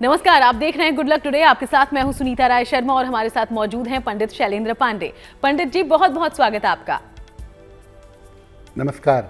नमस्कार, आप देख रहे हैं गुड लक टुडे। आपके साथ मैं हूं सुनीता राय शर्मा और हमारे साथ मौजूद हैं पंडित शैलेंद्र पांडे। पंडित जी, बहुत बहुत स्वागत है आपका। नमस्कार।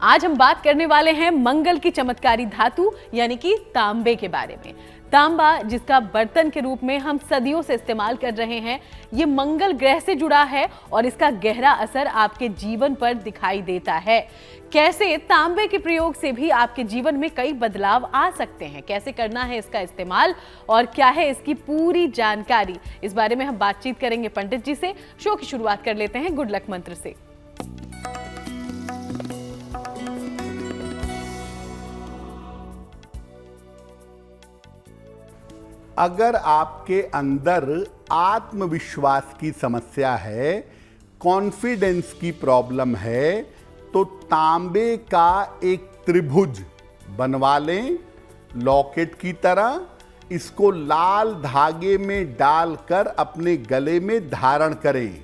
आज हम बात करने वाले हैं मंगल की चमत्कारी धातु यानी कि तांबे के बारे में। तांबा, जिसका बर्तन के रूप में हम सदियों से इस्तेमाल कर रहे हैं, ये मंगल ग्रह से जुड़ा है और इसका गहरा असर आपके जीवन पर दिखाई देता है। कैसे तांबे के प्रयोग से भी आपके जीवन में कई बदलाव आ सकते हैं, कैसे करना है इसका इस्तेमाल और क्या है इसकी पूरी जानकारी, इस बारे में हम बातचीत करेंगे पंडित जी से। शो की शुरुआत कर लेते हैं गुड लक मंत्र से। अगर आपके अंदर आत्मविश्वास की समस्या है, कॉन्फिडेंस की प्रॉब्लम है, तो तांबे का एक त्रिभुज बनवा लें लॉकेट की तरह। इसको लाल धागे में डालकर अपने गले में धारण करें।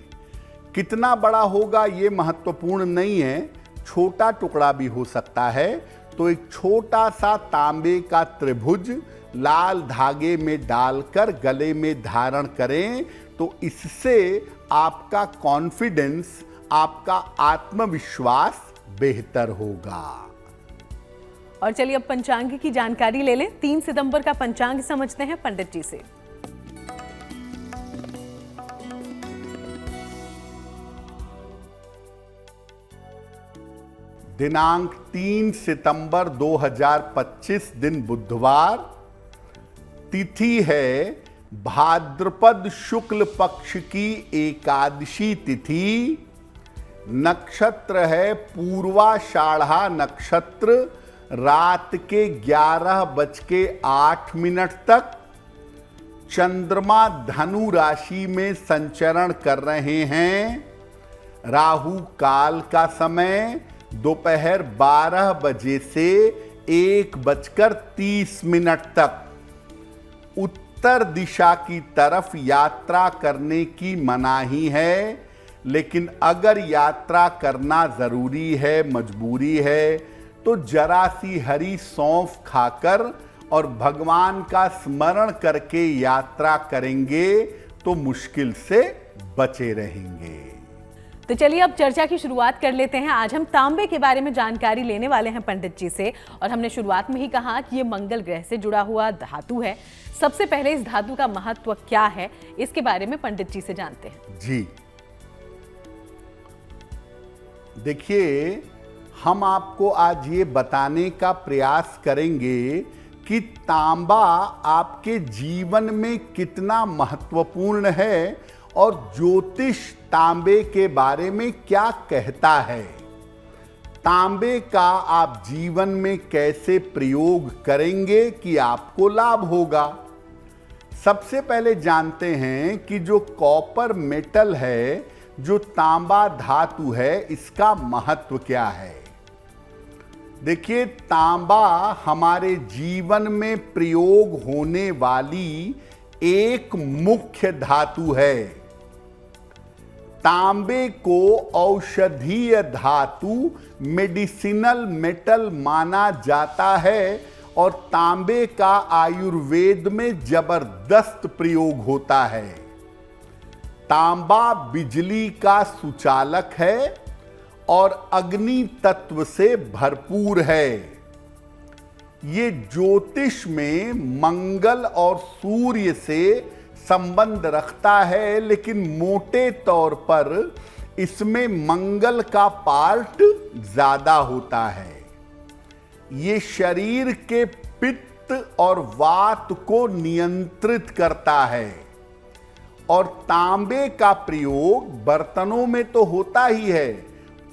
कितना बड़ा होगा ये महत्वपूर्ण नहीं है, छोटा टुकड़ा भी हो सकता है। तो एक छोटा सा तांबे का त्रिभुज लाल धागे में डालकर गले में धारण करें, तो इससे आपका कॉन्फिडेंस, आपका आत्मविश्वास बेहतर होगा। और चलिए अब पंचांग की जानकारी ले लें। 3 सितंबर का पंचांग समझते हैं पंडित जी से। दिनांक 3 सितंबर 2025, दिन बुधवार। तिथि है भाद्रपद शुक्ल पक्ष की एकादशी तिथि। नक्षत्र है पूर्वाषाढ़ा नक्षत्र, रात के 11:08 तक। चंद्रमा धनु राशि में संचरण कर रहे हैं। राहु काल का समय दोपहर 12 बजे से 1:30 तक। उत्तर दिशा की तरफ यात्रा करने की मनाही है, लेकिन अगर यात्रा करना जरूरी है, मजबूरी है, तो जरा सी हरी सौंफ खाकर और भगवान का स्मरण करके यात्रा करेंगे तो मुश्किल से बचे रहेंगे। तो चलिए अब चर्चा की शुरुआत कर लेते हैं। आज हम तांबे के बारे में जानकारी लेने वाले हैं पंडित जी से, और हमने शुरुआत में ही कहा कि ये मंगल ग्रह से जुड़ा हुआ धातु है। सबसे पहले इस धातु का महत्व क्या है, इसके बारे में पंडित जी से जानते हैं। जी देखिए, हम आपको आज ये बताने का प्रयास करेंगे कि तांबा आपके जीवन में कितना महत्वपूर्ण है और ज्योतिष तांबे के बारे में क्या कहता है। तांबे का आप जीवन में कैसे प्रयोग करेंगे कि आपको लाभ होगा। सबसे पहले जानते हैं कि जो कॉपर मेटल है, जो तांबा धातु है, इसका महत्व क्या है। देखिए, तांबा हमारे जीवन में प्रयोग होने वाली एक मुख्य धातु है। तांबे को औषधीय धातु, मेडिसिनल मेटल माना जाता है और तांबे का आयुर्वेद में जबरदस्त प्रयोग होता है। तांबा बिजली का सुचालक है और अग्नि तत्व से भरपूर है। ये ज्योतिष में मंगल और सूर्य से संबंध रखता है, लेकिन मोटे तौर पर इसमें मंगल का पार्ट ज्यादा होता है। ये शरीर के पित्त और वात को नियंत्रित करता है। और तांबे का प्रयोग बर्तनों में तो होता ही है।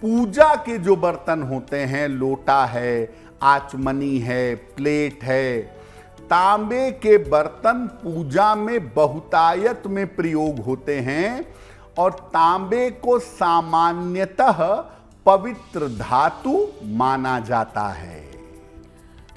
पूजा के जो बर्तन होते हैं, लोटा है, आचमनी है, प्लेट है, तांबे के बर्तन पूजा में बहुतायत में प्रयोग होते हैं और तांबे को सामान्यतः पवित्र धातु माना जाता है।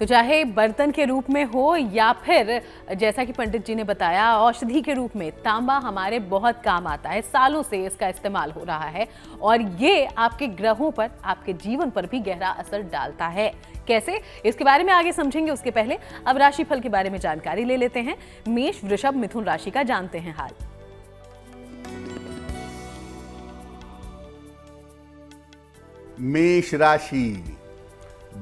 तो चाहे बर्तन के रूप में हो या फिर जैसा कि पंडित जी ने बताया औषधि के रूप में, तांबा हमारे बहुत काम आता है। सालों से इसका इस्तेमाल हो रहा है और ये आपके ग्रहों पर, आपके जीवन पर भी गहरा असर डालता है। कैसे, इसके बारे में आगे समझेंगे। उसके पहले अब राशिफल के बारे में जानकारी ले लेते हैं। मेष, वृषभ, मिथुन राशि का जानते हैं हाल। मेष राशि,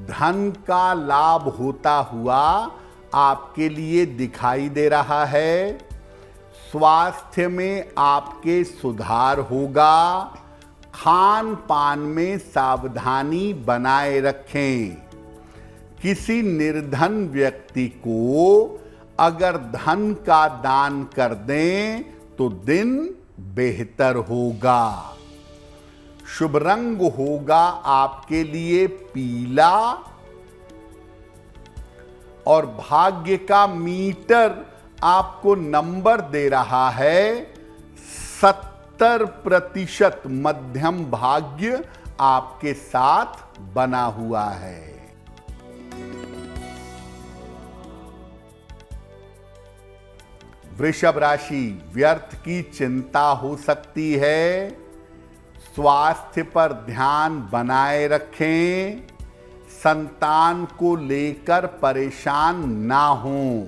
धन का लाभ होता हुआ आपके लिए दिखाई दे रहा है। स्वास्थ्य में आपके सुधार होगा। खान पान में सावधानी बनाए रखें। किसी निर्धन व्यक्ति को अगर धन का दान कर दें तो दिन बेहतर होगा। शुभ रंग होगा आपके लिए पीला और भाग्य का मीटर आपको नंबर दे रहा है 70% मध्यम भाग्य आपके साथ बना हुआ है। वृषभ राशि, व्यर्थ की चिंता हो सकती है। स्वास्थ्य पर ध्यान बनाए रखें। संतान को लेकर परेशान ना हों।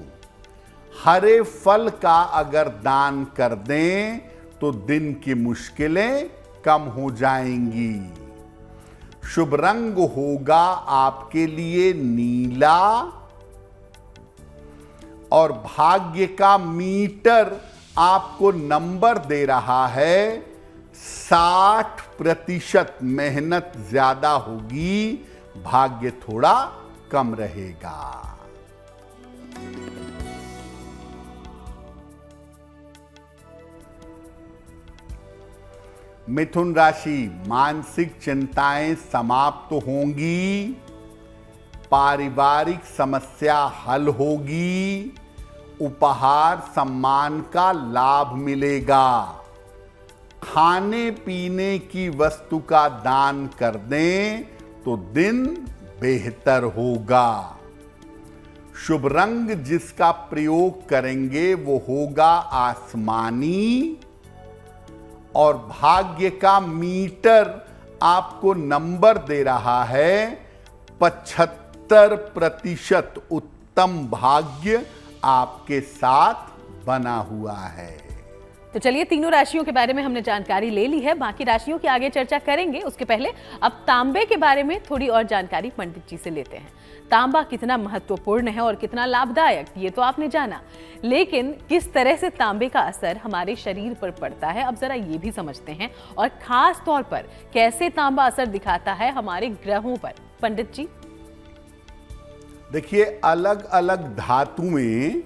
हरे फल का अगर दान कर दें तो दिन की मुश्किलें कम हो जाएंगी। शुभ रंग होगा आपके लिए नीला और भाग्य का मीटर आपको नंबर दे रहा है 60%। मेहनत ज्यादा होगी, भाग्य थोड़ा कम रहेगा। मिथुन राशि, मानसिक चिंताएं समाप्त होंगी। पारिवारिक समस्या हल होगी। उपहार सम्मान का लाभ मिलेगा। खाने पीने की वस्तु का दान कर दें तो दिन बेहतर होगा। शुभ रंग जिसका प्रयोग करेंगे वो होगा आसमानी और भाग्य का मीटर आपको नंबर दे रहा है 75%। उत्तम भाग्य आपके साथ बना हुआ है। तो चलिए, तीनों राशियों के बारे में हमने जानकारी ले ली है। बाकी राशियों की आगे चर्चा करेंगे। उसके पहले अब तांबे के बारे में थोड़ी और जानकारी पंडित जी से लेते हैं। तांबा कितना महत्वपूर्ण है और कितना लाभदायक, ये तो आपने जाना, लेकिन किस तरह से तांबे का असर हमारे शरीर पर पड़ता है, अब जरा ये भी समझते हैं। और खास तौर पर कैसे तांबा असर दिखाता है हमारे ग्रहों पर। पंडित जी, देखिए, अलग अलग धातुएं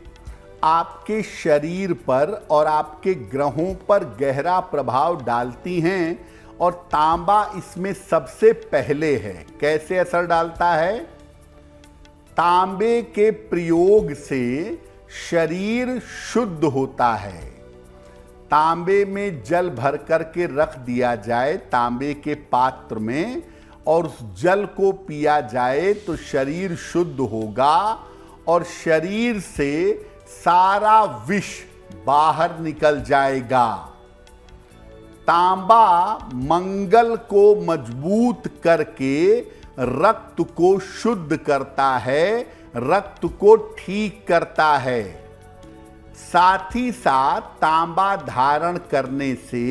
आपके शरीर पर और आपके ग्रहों पर गहरा प्रभाव डालती हैं और तांबा इसमें सबसे पहले है। कैसे असर डालता है? तांबे के प्रयोग से शरीर शुद्ध होता है। तांबे में जल भर करके रख दिया जाए तांबे के पात्र में और उस जल को पिया जाए तो शरीर शुद्ध होगा और शरीर से सारा विष बाहर निकल जाएगा। तांबा मंगल को मजबूत करके रक्त को शुद्ध करता है, रक्त को ठीक करता है। साथ ही साथ तांबा धारण करने से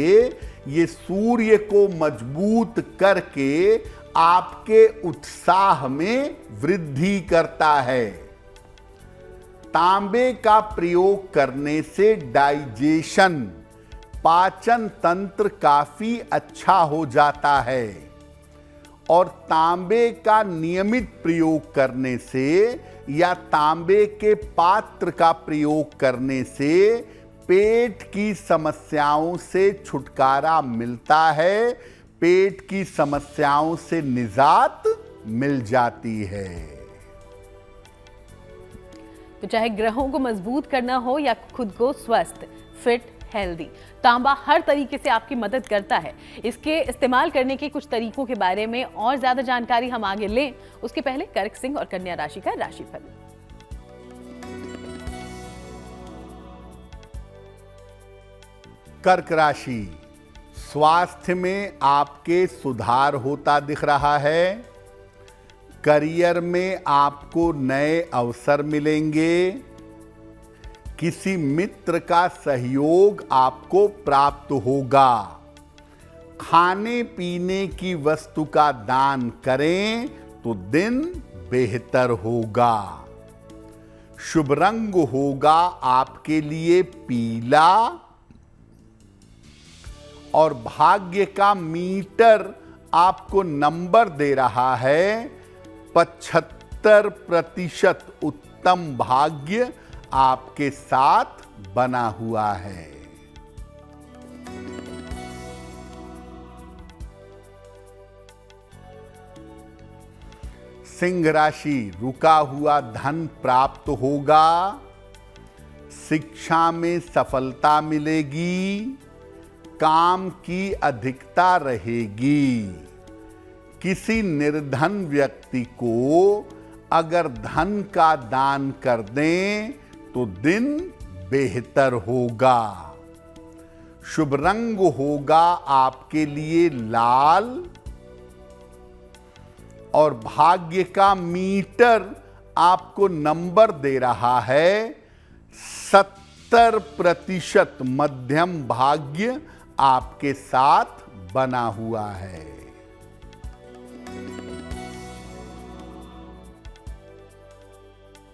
ये सूर्य को मजबूत करके आपके उत्साह में वृद्धि करता है। तांबे का प्रयोग करने से डाइजेशन, पाचन तंत्र काफी अच्छा हो जाता है और तांबे का नियमित प्रयोग करने से या तांबे के पात्र का प्रयोग करने से पेट की समस्याओं से छुटकारा मिलता है, पेट की समस्याओं से निजात मिल जाती है। तो चाहे ग्रहों को मजबूत करना हो या खुद को स्वस्थ, फिट, हेल्दी। तांबा हर तरीके से आपकी मदद करता है। इसके इस्तेमाल करने के कुछ तरीकों के बारे में और ज्यादा जानकारी हम आगे लें, उसके पहले कर्क सिंह और कन्या राशि का राशिफल। कर्क राशि, स्वास्थ्य में आपके सुधार होता दिख रहा है। करियर में आपको नए अवसर मिलेंगे। किसी मित्र का सहयोग आपको प्राप्त होगा। खाने पीने की वस्तु का दान करें तो दिन बेहतर होगा। शुभ रंग होगा आपके लिए पीला और भाग्य का मीटर आपको नंबर दे रहा है 75% उत्तम भाग्य आपके साथ बना हुआ है। सिंह राशि, रुका हुआ धन प्राप्त होगा। शिक्षा में सफलता मिलेगी। काम की अधिकता रहेगी। किसी निर्धन व्यक्ति को अगर धन का दान कर दें तो दिन बेहतर होगा। शुभ रंग होगा आपके लिए लाल और भाग्य का मीटर आपको नंबर दे रहा है 70% मध्यम भाग्य आपके साथ बना हुआ है।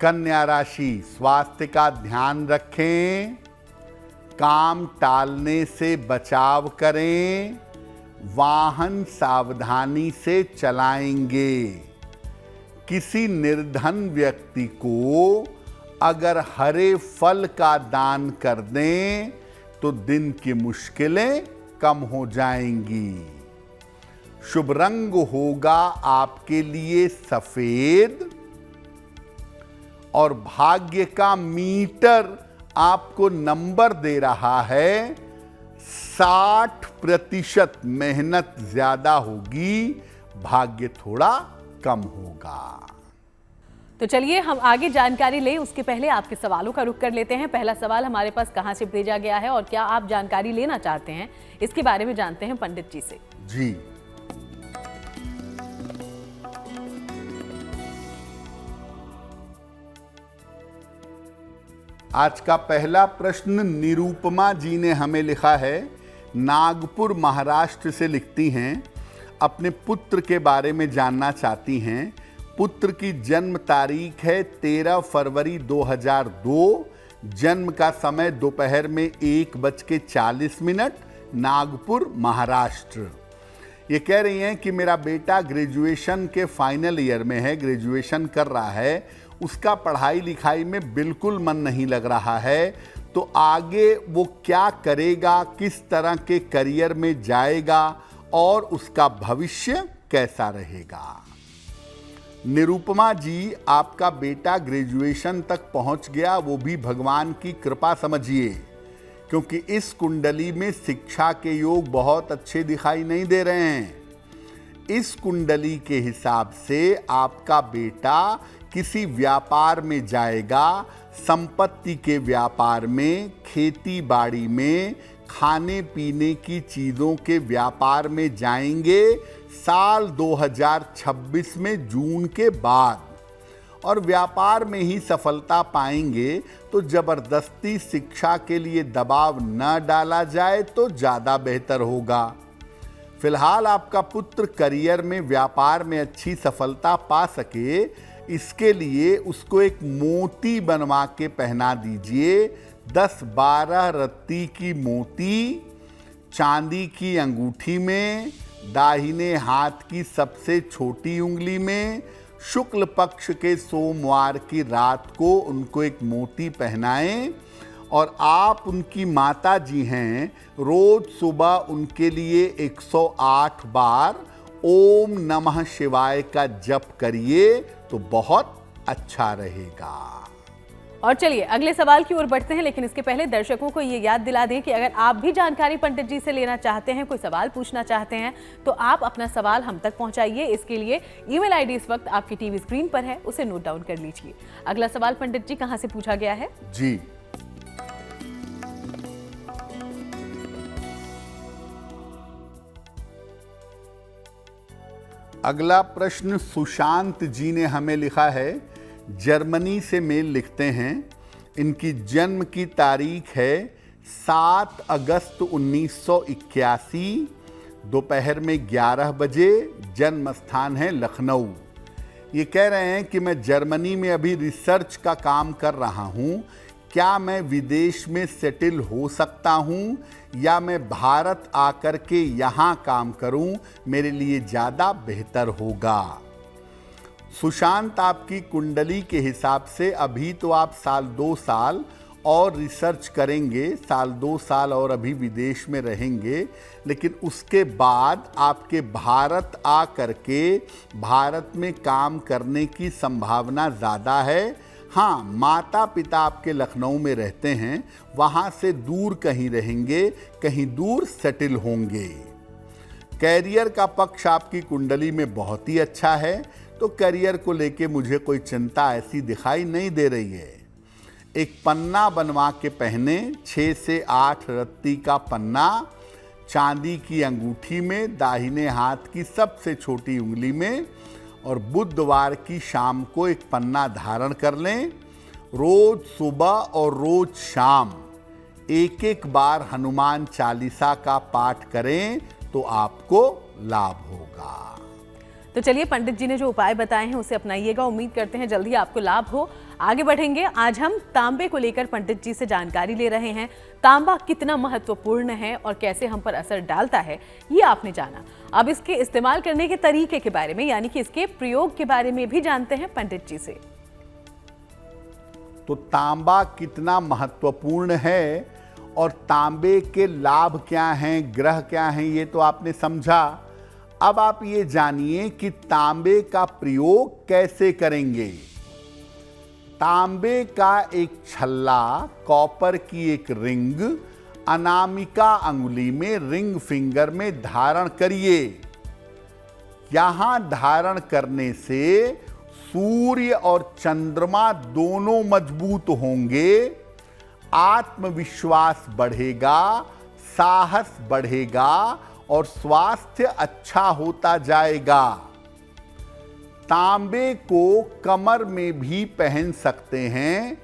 कन्या राशि, स्वास्थ्य का ध्यान रखें। काम टालने से बचाव करें। वाहन सावधानी से चलाएंगे। किसी निर्धन व्यक्ति को अगर हरे फल का दान कर दें तो दिन की मुश्किलें कम हो जाएंगी। शुभ रंग होगा आपके लिए सफेद और भाग्य का मीटर आपको नंबर दे रहा है 60%। मेहनत ज्यादा होगी, भाग्य थोड़ा कम होगा। तो चलिए हम आगे जानकारी लें, उसके पहले आपके सवालों का रुख कर लेते हैं। पहला सवाल हमारे पास कहां से भेजा गया है और क्या आप जानकारी लेना चाहते हैं, इसके बारे में जानते हैं पंडित जी से। जी, आज का पहला प्रश्न निरूपमा जी ने हमें लिखा है। नागपुर महाराष्ट्र से लिखती हैं, अपने पुत्र के बारे में जानना चाहती हैं। पुत्र की जन्म तारीख है 13 फरवरी 2002। जन्म का समय दोपहर में 1:40, नागपुर महाराष्ट्र। ये कह रही हैं कि मेरा बेटा ग्रेजुएशन के फाइनल ईयर में है, ग्रेजुएशन कर रहा है। उसका पढ़ाई लिखाई में बिल्कुल मन नहीं लग रहा है, तो आगे वो क्या करेगा, किस तरह के करियर में जाएगा और उसका भविष्य कैसा रहेगा। निरूपमा जी, आपका बेटा ग्रेजुएशन तक पहुंच गया, वो भी भगवान की कृपा समझिए, क्योंकि इस कुंडली में शिक्षा के योग बहुत अच्छे दिखाई नहीं दे रहे हैं। इस कुंडली के हिसाब से आपका बेटा किसी व्यापार में जाएगा, संपत्ति के व्यापार में, खेती बाड़ी में, खाने पीने की चीज़ों के व्यापार में जाएंगे साल 2026 में जून के बाद, और व्यापार में ही सफलता पाएंगे। तो जबरदस्ती शिक्षा के लिए दबाव न डाला जाए तो ज़्यादा बेहतर होगा। फिलहाल आपका पुत्र करियर में, व्यापार में अच्छी सफलता पा सके, इसके लिए उसको एक मोती बनवा के पहना दीजिए। 10-12 रत्ती की मोती चांदी की अंगूठी में, दाहिने हाथ की सबसे छोटी उंगली में, शुक्ल पक्ष के सोमवार की रात को उनको एक मोती पहनाएं। और आप उनकी माता जी हैं, रोज सुबह उनके लिए 108 बार ओम नमः शिवाय का जप करिए तो बहुत अच्छा रहेगा। और चलिए अगले सवाल की ओर बढ़ते हैं, लेकिन इसके पहले दर्शकों को ये याद दिला दें कि अगर आप भी जानकारी पंडित जी से लेना चाहते हैं, कोई सवाल पूछना चाहते हैं, तो आप अपना सवाल हम तक पहुंचाइए। इसके लिए ईमेल आईडी इस वक्त आपकी टीवी स्क्रीन पर है, उसे नोट डाउन कर लीजिए। अगला सवाल पंडित जी कहां से पूछा गया है? जी, अगला प्रश्न सुशांत जी ने हमें लिखा है, जर्मनी से मेल लिखते हैं। इनकी जन्म की तारीख है 7 अगस्त 1981, दोपहर में 11 बजे। जन्म स्थान है लखनऊ। ये कह रहे हैं कि मैं जर्मनी में अभी रिसर्च का काम कर रहा हूँ, क्या मैं विदेश में सेटल हो सकता हूँ या मैं भारत आकर के यहाँ काम करूँ, मेरे लिए ज़्यादा बेहतर होगा। सुशांत, आपकी कुंडली के हिसाब से अभी तो आप 2 साल और रिसर्च करेंगे, 2 साल और अभी विदेश में रहेंगे, लेकिन उसके बाद आपके भारत आ करके भारत में काम करने की संभावना ज़्यादा है। हाँ, माता पिता आपके लखनऊ में रहते हैं, वहाँ से दूर कहीं रहेंगे, कहीं दूर सेटल होंगे। कैरियर का पक्ष आपकी कुंडली में बहुत ही अच्छा है, तो करियर को लेके मुझे कोई चिंता ऐसी दिखाई नहीं दे रही है। एक पन्ना बनवा के पहने, 6 से 8 रत्ती का पन्ना, चांदी की अंगूठी में, दाहिने हाथ की सबसे छोटी उंगली में, और बुधवार की शाम को एक पन्ना धारण कर लें। रोज सुबह और रोज शाम एक बार हनुमान चालीसा का पाठ करें तो आपको लाभ होगा। तो चलिए पंडित जी ने जो उपाय बताए हैं उसे अपनाइएगा। उम्मीद करते हैं जल्दी आपको लाभ हो। आगे बढ़ेंगे। आज हम तांबे को लेकर पंडित जी से जानकारी ले रहे हैं। तांबा कितना महत्वपूर्ण है और कैसे हम पर असर डालता है, ये आपने जाना। अब इसके इस्तेमाल करने के तरीके के बारे में, यानी कि इसके प्रयोग के बारे में भी जानते हैं पंडित जी से। तो तांबा कितना महत्वपूर्ण है और तांबे के लाभ क्या हैं, ग्रह क्या हैं, ये तो आपने समझा। अब आप ये जानिए कि तांबे का प्रयोग कैसे करेंगे। तांबे का एक छल्ला, कॉपर की एक रिंग अनामिका अंगुली में, रिंग फिंगर में धारण करिए। यहां धारण करने से सूर्य और चंद्रमा दोनों मजबूत होंगे, आत्मविश्वास बढ़ेगा, साहस बढ़ेगा और स्वास्थ्य अच्छा होता जाएगा। तांबे को कमर में भी पहन सकते हैं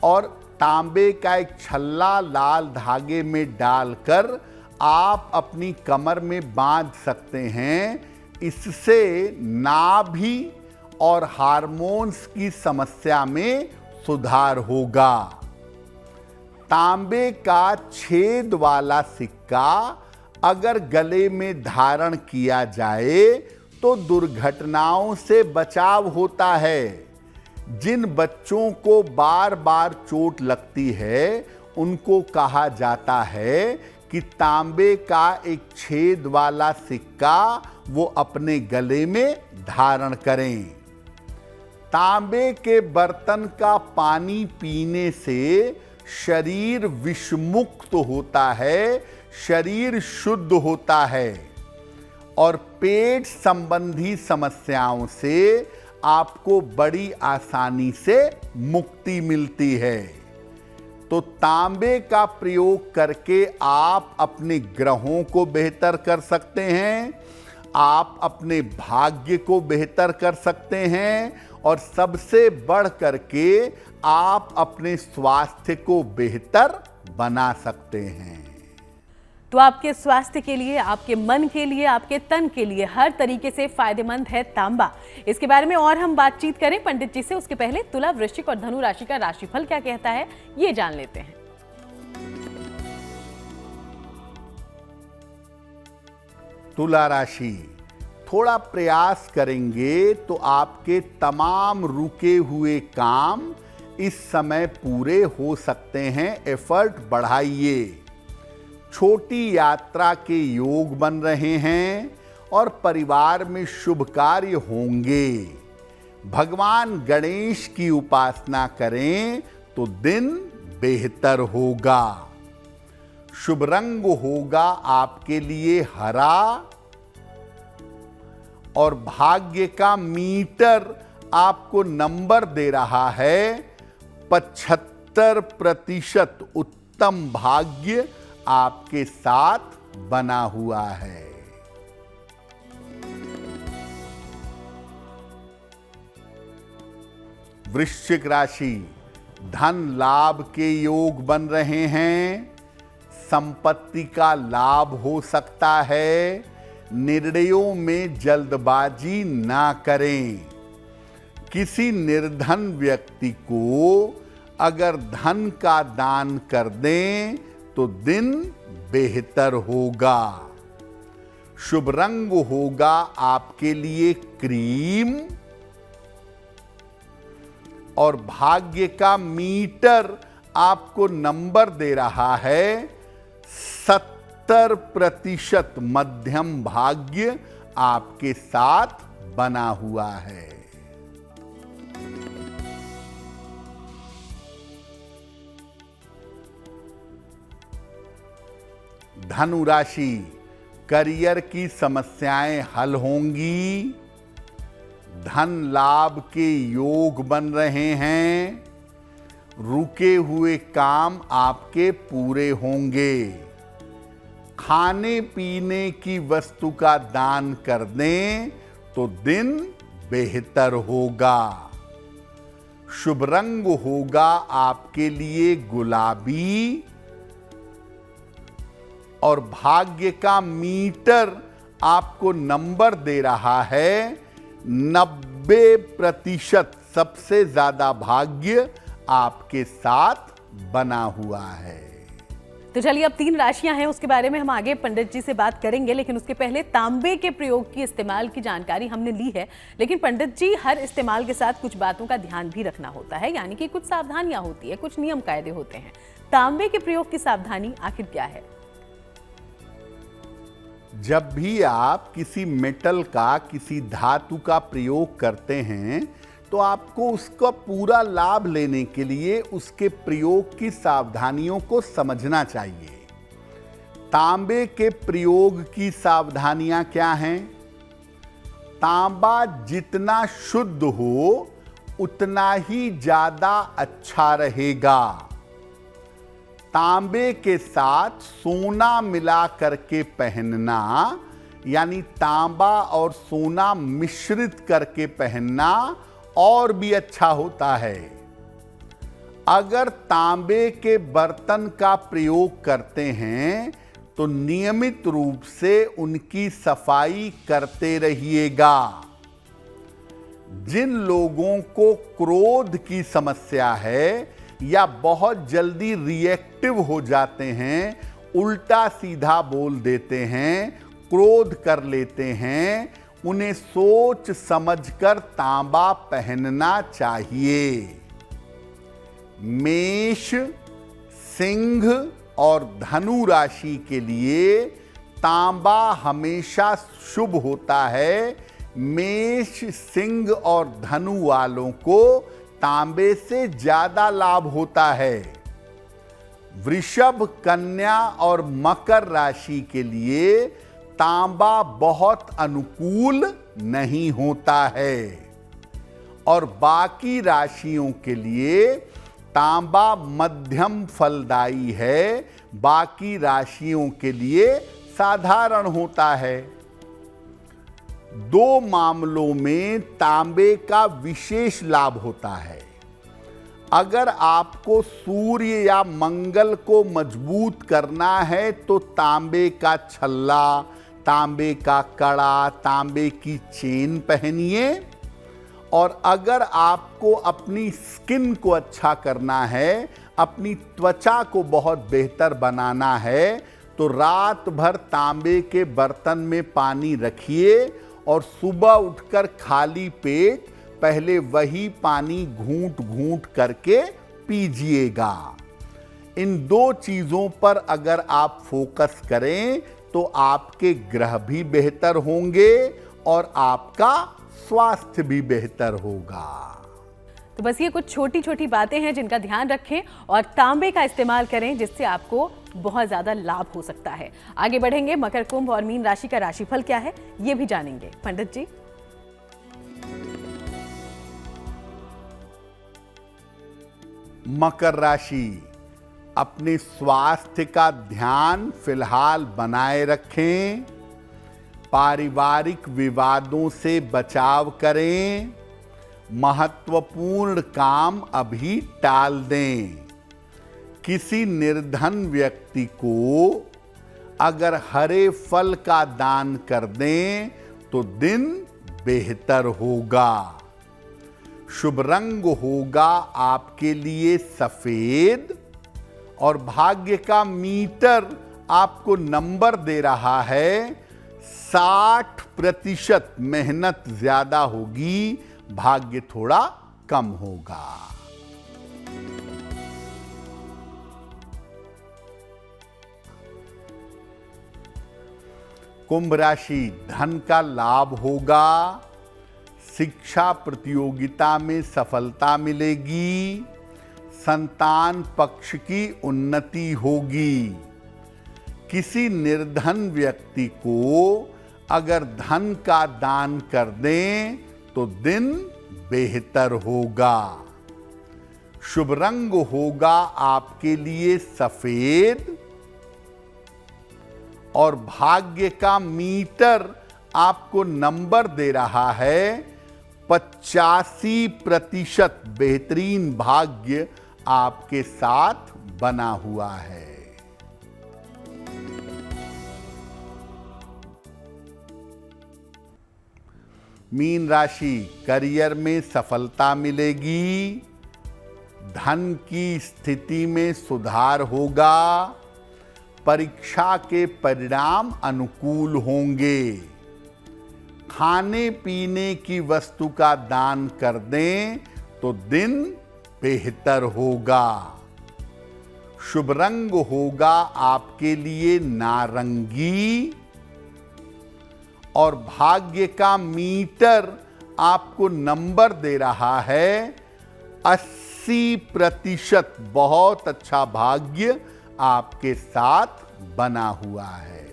और तांबे का एक छल्ला लाल धागे में डालकर आप अपनी कमर में बांध सकते हैं। इससे नाभि और हार्मोन्स की समस्या में सुधार होगा। तांबे का छेद वाला सिक्का अगर गले में धारण किया जाए तो दुर्घटनाओं से बचाव होता है। जिन बच्चों को बार बार चोट लगती है उनको कहा जाता है कि तांबे का एक छेद वाला सिक्का वो अपने गले में धारण करें। तांबे के बर्तन का पानी पीने से शरीर विषमुक्त होता है, शरीर शुद्ध होता है और पेट संबंधी समस्याओं से आपको बड़ी आसानी से मुक्ति मिलती है। तो तांबे का प्रयोग करके आप अपने ग्रहों को बेहतर कर सकते हैं, आप अपने भाग्य को बेहतर कर सकते हैं और सबसे बढ़ करके आप अपने स्वास्थ्य को बेहतर बना सकते हैं। तो आपके स्वास्थ्य के लिए, आपके मन के लिए, आपके तन के लिए हर तरीके से फायदेमंद है तांबा। इसके बारे में और हम बातचीत करें पंडित जी से, उसके पहले तुला, वृश्चिक और धनु राशि का राशिफल क्या कहता है ये जान लेते हैं। तुला राशि, थोड़ा प्रयास करेंगे तो आपके तमाम रुके हुए काम इस समय पूरे हो सकते हैं। एफर्ट बढ़ाइए। छोटी यात्रा के योग बन रहे हैं और परिवार में शुभ कार्य होंगे। भगवान गणेश की उपासना करें तो दिन बेहतर होगा। शुभ रंग होगा आपके लिए हरा और भाग्य का मीटर आपको नंबर दे रहा है 75% उत्तम भाग्य आपके साथ बना हुआ है। वृश्चिक राशि, धन लाभ के योग बन रहे हैं। संपत्ति का लाभ हो सकता है। निर्णयों में जल्दबाजी ना करें। किसी निर्धन व्यक्ति को अगर धन का दान कर दें तो दिन बेहतर होगा। शुभ रंग होगा आपके लिए क्रीम और भाग्य का मीटर आपको नंबर दे रहा है 70% मध्यम भाग्य आपके साथ बना हुआ है। धनु राशि, करियर की समस्याएं हल होंगी। धन लाभ के योग बन रहे हैं। रुके हुए काम आपके पूरे होंगे। खाने पीने की वस्तु का दान कर दें तो दिन बेहतर होगा। शुभ रंग होगा आपके लिए गुलाबी और भाग्य का मीटर आपको नंबर दे रहा है 90%। सबसे ज्यादा भाग्य आपके साथ बना हुआ है। तो चलिए, अब 3 राशियां हैं, उसके बारे में हम आगे पंडित जी से बात करेंगे, लेकिन उसके पहले तांबे के प्रयोग की इस्तेमाल की जानकारी हमने ली है। लेकिन पंडित जी, हर इस्तेमाल के साथ कुछ बातों का ध्यान भी रखना होता है, यानी कि कुछ सावधानियां होती है, कुछ नियम कायदे होते हैं। तांबे के प्रयोग की सावधानी आखिर क्या है? जब भी आप किसी मेटल का, किसी धातु का प्रयोग करते हैं तो आपको उसका पूरा लाभ लेने के लिए उसके प्रयोग की सावधानियों को समझना चाहिए। तांबे के प्रयोग की सावधानियां क्या हैं? तांबा जितना शुद्ध हो उतना ही ज्यादा अच्छा रहेगा। तांबे के साथ सोना मिला करके पहनना, यानी तांबा और सोना मिश्रित करके पहनना और भी अच्छा होता है। अगर तांबे के बर्तन का प्रयोग करते हैं तो नियमित रूप से उनकी सफाई करते रहिएगा। जिन लोगों को क्रोध की समस्या है या बहुत जल्दी रिएक्टिव हो जाते हैं, उल्टा सीधा बोल देते हैं, क्रोध कर लेते हैं, उन्हें सोच समझकर तांबा पहनना चाहिए। मेष, सिंह और धनु राशि के लिए तांबा हमेशा शुभ होता है। मेष, सिंह और धनु वालों को तांबे से ज्यादा लाभ होता है। वृषभ, कन्या और मकर राशि के लिए तांबा बहुत अनुकूल नहीं होता है और बाकी राशियों के लिए तांबा मध्यम फलदायी है। बाकी राशियों के लिए साधारण होता है। 2 मामलों में तांबे का विशेष लाभ होता है। अगर आपको सूर्य या मंगल को मजबूत करना है तो तांबे का छल्ला, तांबे का कड़ा, तांबे की चेन पहनिए। और अगर आपको अपनी स्किन को अच्छा करना है, अपनी त्वचा को बहुत बेहतर बनाना है, तो रात भर तांबे के बर्तन में पानी रखिए और सुबह उठकर खाली पेट पहले वही पानी घूंट घूंट करके पीजिएगा। इन 2 चीजों पर अगर आप फोकस करें तो आपके ग्रह भी बेहतर होंगे और आपका स्वास्थ्य भी बेहतर होगा। तो बस ये कुछ छोटी छोटी बातें हैं जिनका ध्यान रखें और तांबे का इस्तेमाल करें, जिससे आपको बहुत ज्यादा लाभ हो सकता है। आगे बढ़ेंगे, मकर, कुंभ और मीन राशि का राशिफल क्या है ये भी जानेंगे। पंडित जी, मकर राशि, अपने स्वास्थ्य का ध्यान फिलहाल बनाए रखें। पारिवारिक विवादों से बचाव करें। महत्वपूर्ण काम अभी टाल दें। किसी निर्धन व्यक्ति को अगर हरे फल का दान कर दें तो दिन बेहतर होगा। शुभ रंग होगा आपके लिए सफेद और भाग्य का मीटर आपको नंबर दे रहा है 60%। मेहनत ज्यादा होगी, भाग्य थोड़ा कम होगा। कुंभ राशि, धन का लाभ होगा। शिक्षा प्रतियोगिता में सफलता मिलेगी। संतान पक्ष की उन्नति होगी। किसी निर्धन व्यक्ति को अगर धन का दान कर दें तो दिन बेहतर होगा। शुभ रंग होगा आपके लिए सफेद और भाग्य का मीटर आपको नंबर दे रहा है 85%। बेहतरीन भाग्य आपके साथ बना हुआ है। मीन राशि, करियर में सफलता मिलेगी। धन की स्थिति में सुधार होगा। परीक्षा के परिणाम अनुकूल होंगे। खाने पीने की वस्तु का दान कर दें तो दिन बेहतर होगा। शुभ रंग होगा आपके लिए नारंगी और भाग्य का मीटर आपको नंबर दे रहा है 80%। बहुत अच्छा भाग्य आपके साथ बना हुआ है।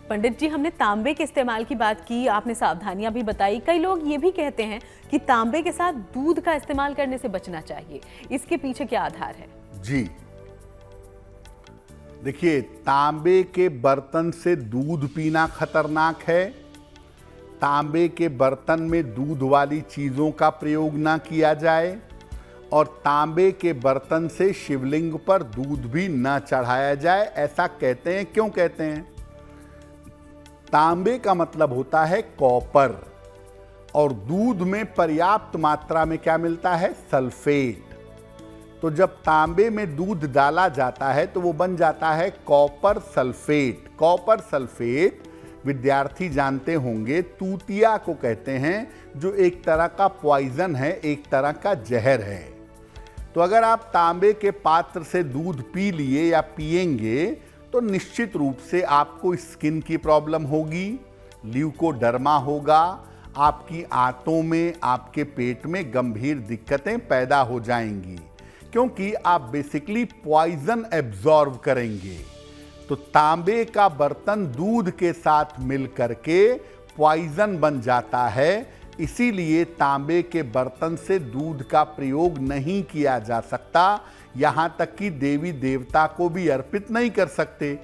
पंडित जी, हमने तांबे के इस्तेमाल की बात की, आपने सावधानियां भी बताई। कई लोग ये भी कहते हैं कि तांबे के साथ दूध का इस्तेमाल करने से बचना चाहिए, इसके पीछे क्या आधार है? जी देखिए, तांबे के बर्तन से दूध पीना खतरनाक है। तांबे के बर्तन में दूध वाली चीजों का प्रयोग ना किया जाए और तांबे के बर्तन से शिवलिंग पर दूध भी ना चढ़ाया जाए, ऐसा कहते हैं। क्यों कहते हैं? तांबे का मतलब होता है कॉपर और दूध में पर्याप्त मात्रा में क्या मिलता है? सल्फेट। तो जब तांबे में दूध डाला जाता है तो वो बन जाता है कॉपर सल्फेट। कॉपर सल्फेट विद्यार्थी जानते होंगे तूतिया को कहते हैं, जो एक तरह का पॉइजन है, एक तरह का जहर है। तो अगर आप तांबे के पात्र से दूध पी लिए या पिएंगे तो निश्चित रूप से आपको स्किन की प्रॉब्लम होगी, ल्यूकोडर्मा होगा, आपकी आंतों में, आपके पेट में गंभीर दिक्कतें पैदा हो जाएंगी, क्योंकि आप बेसिकली पॉइजन एब्जॉर्ब करेंगे। तो तांबे का बर्तन दूध के साथ मिल करके पॉइजन बन जाता है। इसीलिए तांबे के बर्तन से दूध का प्रयोग नहीं किया जा सकता, यहां तक कि देवी देवता को भी अर्पित नहीं कर सकते।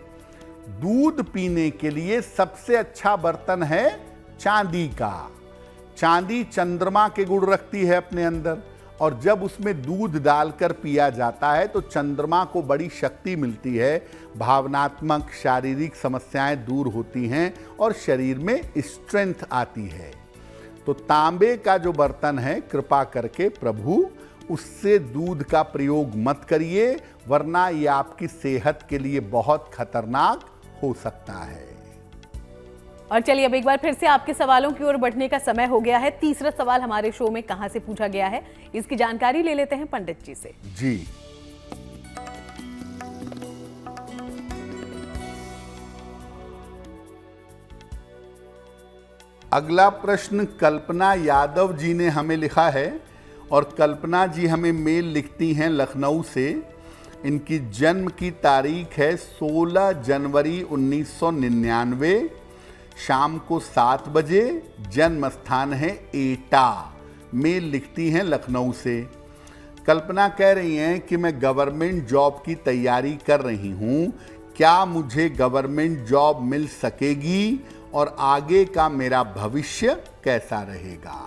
दूध पीने के लिए सबसे अच्छा बर्तन है चांदी का। चांदी चंद्रमा के गुण रखती है अपने अंदर, और जब उसमें दूध डालकर पिया जाता है तो चंद्रमा को बड़ी शक्ति मिलती है, भावनात्मक शारीरिक समस्याएं दूर होती हैं और शरीर में स्ट्रेंथ आती है। तो तांबे का जो बर्तन है, कृपा करके प्रभु उससे दूध का प्रयोग मत करिए, वरना ये आपकी सेहत के लिए बहुत खतरनाक हो सकता है। और चलिए अब एक बार फिर से आपके सवालों की ओर बढ़ने का समय हो गया है। तीसरा सवाल हमारे शो में कहां से पूछा गया है, इसकी जानकारी ले लेते हैं पंडित जी से। जी, अगला प्रश्न कल्पना यादव जी ने हमें लिखा है और कल्पना जी हमें मेल लिखती हैं लखनऊ से। इनकी जन्म की तारीख है 16 जनवरी 1999, शाम को 7 बजे। जन्म स्थान है एटा। मेल लिखती हैं लखनऊ से। कल्पना कह रही हैं कि मैं गवर्नमेंट जॉब की तैयारी कर रही हूँ, क्या मुझे गवर्नमेंट जॉब मिल सकेगी और आगे का मेरा भविष्य कैसा रहेगा।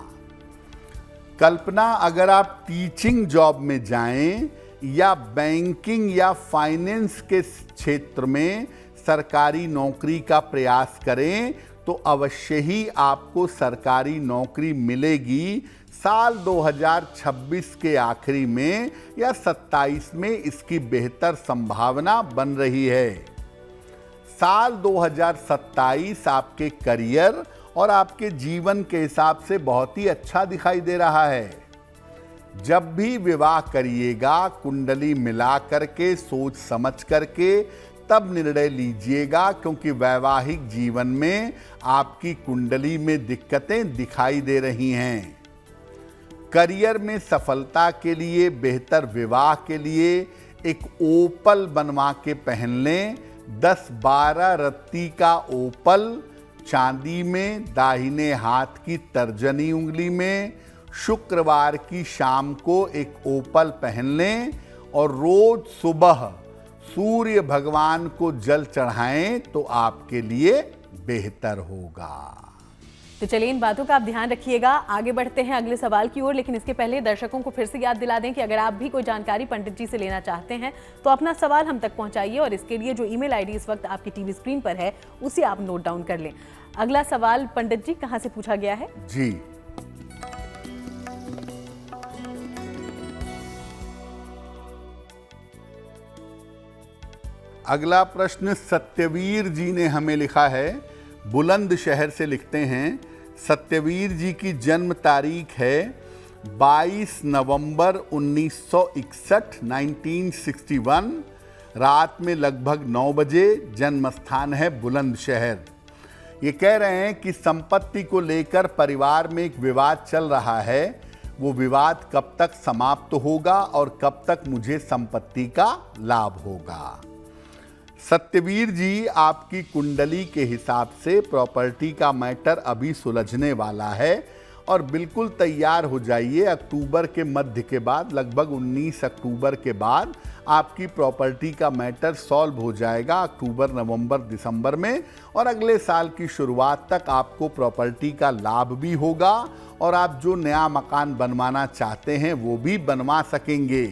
कल्पना, अगर आप टीचिंग जॉब में जाएं या बैंकिंग या फाइनेंस के क्षेत्र में सरकारी नौकरी का प्रयास करें तो अवश्य ही आपको सरकारी नौकरी मिलेगी। साल 2026 के आखिरी में या 27 में इसकी बेहतर संभावना बन रही है। साल 2027 आपके करियर और आपके जीवन के हिसाब से बहुत ही अच्छा दिखाई दे रहा है। जब भी विवाह करिएगा कुंडली मिला करके, सोच समझ करके तब निर्णय लीजिएगा, क्योंकि वैवाहिक जीवन में आपकी कुंडली में दिक्कतें दिखाई दे रही हैं। करियर में सफलता के लिए, बेहतर विवाह के लिए एक ओपल बनवा के पहन लें। 10-12 रत्ती का ओपल चांदी में, दाहिने हाथ की तर्जनी उंगली में। शुक्रवार की शाम को एक ओपल पहन लें और रोज सुबह सूर्य भगवान को जल चढ़ाएं तो आपके लिए बेहतर होगा। तो चलिए इन बातों का आप ध्यान रखिएगा। आगे बढ़ते हैं अगले सवाल की ओर, लेकिन इसके पहले दर्शकों को फिर से याद दिला दें कि अगर आप भी कोई जानकारी पंडित जी से लेना चाहते हैं तो अपना सवाल हम तक पहुंचाइए और इसके लिए जो ईमेल आईडी इस वक्त आपकी टीवी स्क्रीन पर है उसे आप नोट डाउन कर लें। अगला सवाल पंडित जी कहां से पूछा गया है? जी, अगला प्रश्न सत्यवीर जी ने हमें लिखा है, बुलंदशहर से लिखते हैं। सत्यवीर जी की जन्म तारीख है 22 नवंबर 1961, 1961, रात में लगभग 9 बजे। जन्म स्थान है बुलंदशहर। ये कह रहे हैं कि संपत्ति को लेकर परिवार में एक विवाद चल रहा है, वो विवाद कब तक समाप्त होगा और कब तक मुझे संपत्ति का लाभ होगा। सत्यवीर जी, आपकी कुंडली के हिसाब से प्रॉपर्टी का मैटर अभी सुलझने वाला है और बिल्कुल तैयार हो जाइए। अक्टूबर के मध्य के बाद, लगभग 19 अक्टूबर के बाद आपकी प्रॉपर्टी का मैटर सॉल्व हो जाएगा। अक्टूबर, नवंबर, दिसंबर में और अगले साल की शुरुआत तक आपको प्रॉपर्टी का लाभ भी होगा और आप जो नया मकान बनवाना चाहते हैं वो भी बनवा सकेंगे।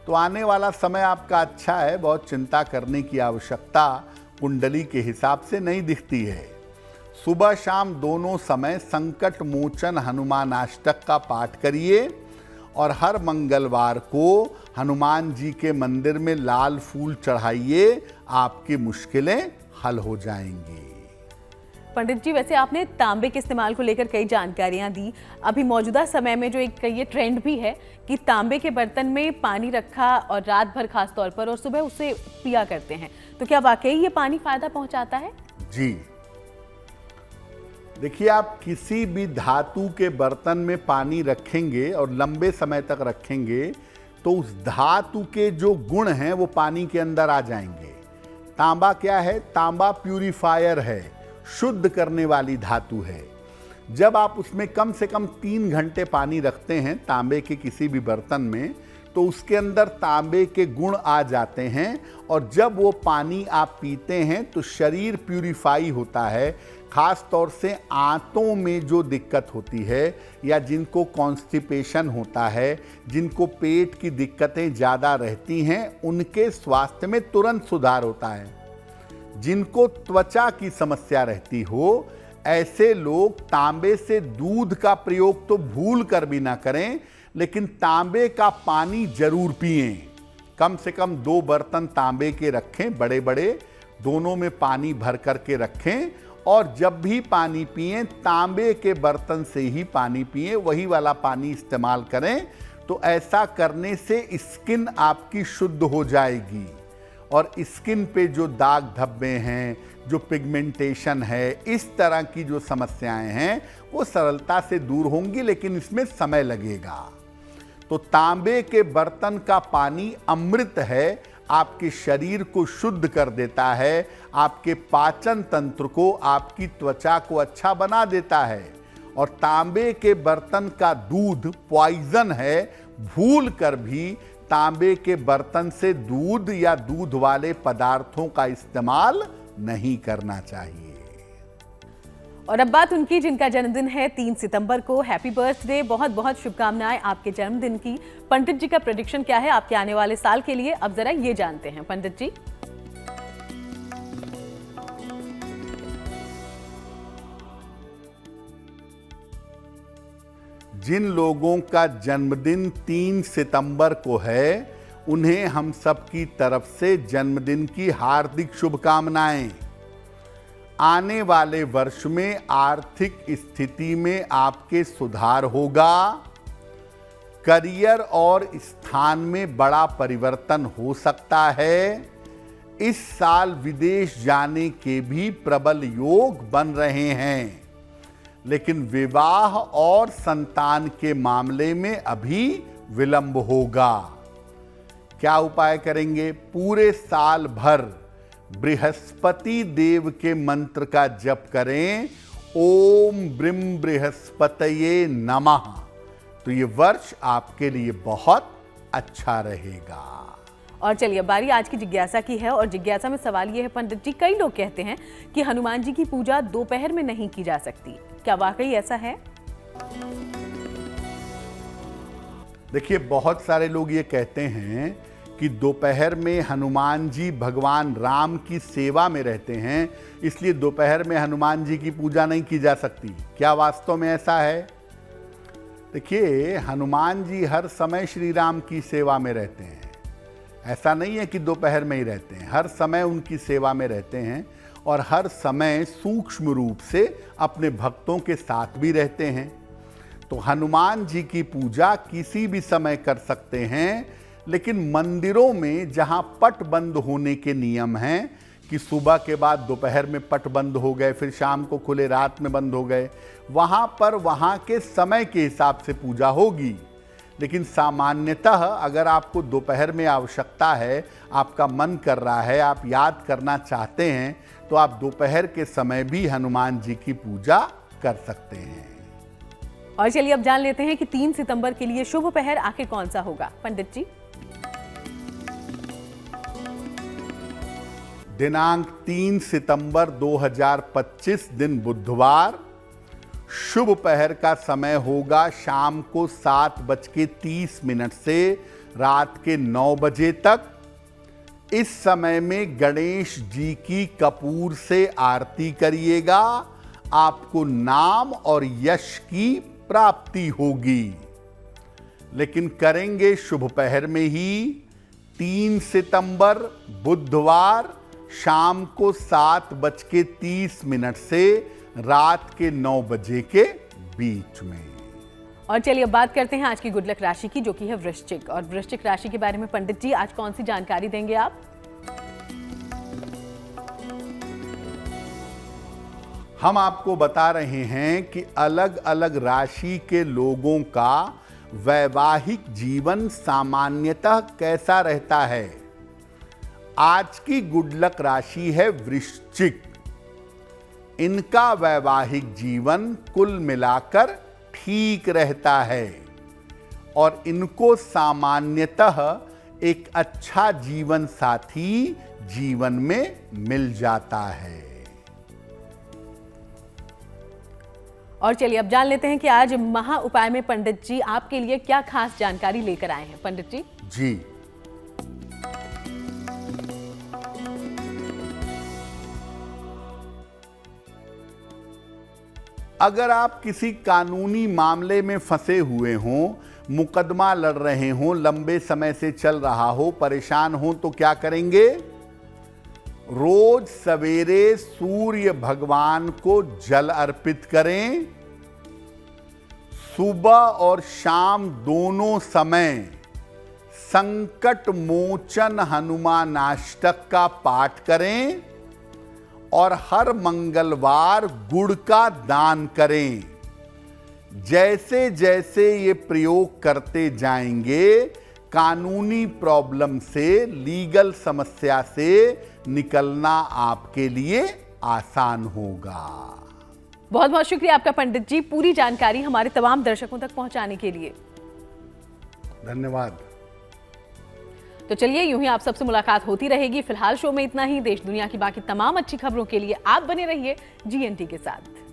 तो आने वाला समय आपका अच्छा है, बहुत चिंता करने की आवश्यकता कुंडली के हिसाब से नहीं दिखती है। सुबह शाम दोनों समय संकट मोचन हनुमानाष्टक का पाठ करिए और हर मंगलवार को हनुमान जी के मंदिर में लाल फूल चढ़ाइए, आपकी मुश्किलें हल हो जाएंगी। पंडित जी, वैसे आपने तांबे के इस्तेमाल को लेकर कई जानकारियां दी। अभी मौजूदा समय में जो एक ये ट्रेंड भी है कि तांबे के बर्तन में पानी रखा और रात भर खास तौर पर और सुबह उसे पिया करते हैं, तो क्या वाकई ये पानी फायदा पहुंचाता है? जी, देखिए, आप किसी भी धातु के बर्तन में पानी रखेंगे और लंबे समय तक रखेंगे तो उस धातु के जो गुण हैं वो पानी के अंदर आ जाएंगे। तांबा क्या है? तांबा प्यूरिफायर है, शुद्ध करने वाली धातु है। जब आप उसमें कम से कम 3 घंटे पानी रखते हैं तांबे के किसी भी बर्तन में, तो उसके अंदर तांबे के गुण आ जाते हैं और जब वो पानी आप पीते हैं तो शरीर प्यूरिफाई होता है। खास तौर से आंतों में जो दिक्कत होती है या जिनको कॉन्स्टिपेशन होता है, जिनको पेट की दिक्कतें ज़्यादा रहती हैं, उनके स्वास्थ्य में तुरंत सुधार होता है। जिनको त्वचा की समस्या रहती हो, ऐसे लोग तांबे से दूध का प्रयोग तो भूल कर भी ना करें, लेकिन तांबे का पानी जरूर पिएं। कम से कम 2 बर्तन तांबे के रखें, बड़े बड़े, दोनों में पानी भर करके रखें और जब भी पानी पिएं तांबे के बर्तन से ही पानी पिएं, वही वाला पानी इस्तेमाल करें। तो ऐसा करने से स्किन आपकी शुद्ध हो जाएगी और स्किन पे जो दाग धब्बे हैं, जो पिगमेंटेशन है, इस तरह की जो समस्याएं हैं वो सरलता से दूर होंगी, लेकिन इसमें समय लगेगा। तो तांबे के बर्तन का पानी अमृत है, आपके शरीर को शुद्ध कर देता है, आपके पाचन तंत्र को, आपकी त्वचा को अच्छा बना देता है। और तांबे के बर्तन का दूध पॉइजन है, भूल कर भी तांबे के बर्तन से दूध या दूध वाले पदार्थों का इस्तेमाल नहीं करना चाहिए। और अब बात उनकी जिनका जन्मदिन है 3 सितंबर को। हैप्पी बर्थडे, बहुत बहुत शुभकामनाएं आपके जन्मदिन की। पंडित जी का प्रेडिक्शन क्या है आपके आने वाले साल के लिए, अब जरा ये जानते हैं पंडित जी। जिन लोगों का जन्मदिन 3 सितंबर को है, उन्हें हम सबकी तरफ से जन्मदिन की हार्दिक शुभकामनाएं। आने वाले वर्ष में आर्थिक स्थिति में आपके सुधार होगा। करियर और स्थान में बड़ा परिवर्तन हो सकता है। इस साल विदेश जाने के भी प्रबल योग बन रहे हैं, लेकिन विवाह और संतान के मामले में अभी विलंब होगा। क्या उपाय करेंगे? पूरे साल भर बृहस्पति देव के मंत्र का जप करें, ओम ब्रीम बृहस्पतये नमः। तो ये वर्ष आपके लिए बहुत अच्छा रहेगा। और चलिए बारी आज की जिज्ञासा की है, और जिज्ञासा में सवाल ये है पंडित जी, कई लोग कहते हैं कि हनुमान जी की पूजा दोपहर में नहीं की जा सकती, क्या वाकई ऐसा है? देखिए, बहुत सारे लोग ये कहते हैं कि दोपहर में हनुमान जी भगवान राम की सेवा में रहते हैं, इसलिए दोपहर में हनुमान जी की पूजा नहीं की जा सकती। क्या वास्तव में ऐसा है? देखिए, हनुमान जी हर समय श्री राम की सेवा में रहते हैं। ऐसा नहीं है कि दोपहर में ही रहते हैं, हर समय उनकी सेवा में रहते हैं और हर समय सूक्ष्म रूप से अपने भक्तों के साथ भी रहते हैं। तो हनुमान जी की पूजा किसी भी समय कर सकते हैं, लेकिन मंदिरों में जहां पट बंद होने के नियम हैं कि सुबह के बाद दोपहर में पट बंद हो गए, फिर शाम को खुले, रात में बंद हो गए, वहां पर वहां के समय के हिसाब से पूजा होगी। लेकिन सामान्यतः अगर आपको दोपहर में आवश्यकता है, आपका मन कर रहा है, आप याद करना चाहते हैं, तो आप दोपहर के समय भी हनुमान जी की पूजा कर सकते हैं। और चलिए अब जान लेते हैं कि 3 सितंबर के लिए शुभ पहर आखिर कौन सा होगा पंडित जी। दिनांक 3 सितंबर 2025 दिन बुधवार। शुभ पहर का समय होगा शाम को 7:30 से रात के 9 बजे तक। इस समय में गणेश जी की कपूर से आरती करिएगा, आपको नाम और यश की प्राप्ति होगी। लेकिन करेंगे शुभ पहर में ही। 3 सितंबर बुधवार शाम को 7:30 से रात के 9 बजे के बीच में। और चलिए अब बात करते हैं आज की गुड लक राशि की, जो कि है वृश्चिक। और वृश्चिक राशि के बारे में पंडित जी आज कौन सी जानकारी देंगे आप? हम आपको बता रहे हैं कि अलग अलग राशि के लोगों का वैवाहिक जीवन सामान्यतः कैसा रहता है। आज की गुड लक राशि है वृश्चिक। इनका वैवाहिक जीवन कुल मिलाकर ठीक रहता है और इनको सामान्यतः एक अच्छा जीवन साथी जीवन में मिल जाता है। और चलिए अब जान लेते हैं कि आज महा उपाय में पंडित जी आपके लिए क्या खास जानकारी लेकर आए हैं। पंडित जी जी, अगर आप किसी कानूनी मामले में फंसे हुए हों, मुकदमा लड़ रहे हों, लंबे समय से चल रहा हो, परेशान हो, तो क्या करेंगे? रोज सवेरे सूर्य भगवान को जल अर्पित करें। सुबह और शाम दोनों समय संकट मोचन हनुमानाष्टक का पाठ करें और हर मंगलवार गुड़ का दान करें। जैसे जैसे ये प्रयोग करते जाएंगे, कानूनी प्रॉब्लम से, लीगल समस्या से निकलना आपके लिए आसान होगा। बहुत बहुत शुक्रिया आपका पंडित जी, पूरी जानकारी हमारे तमाम दर्शकों तक पहुंचाने के लिए। धन्यवाद। तो चलिए, यूं ही आप सबसे मुलाकात होती रहेगी। फिलहाल शो में इतना ही। देश दुनिया की बाकी तमाम अच्छी खबरों के लिए आप बने रहिए GNT के साथ।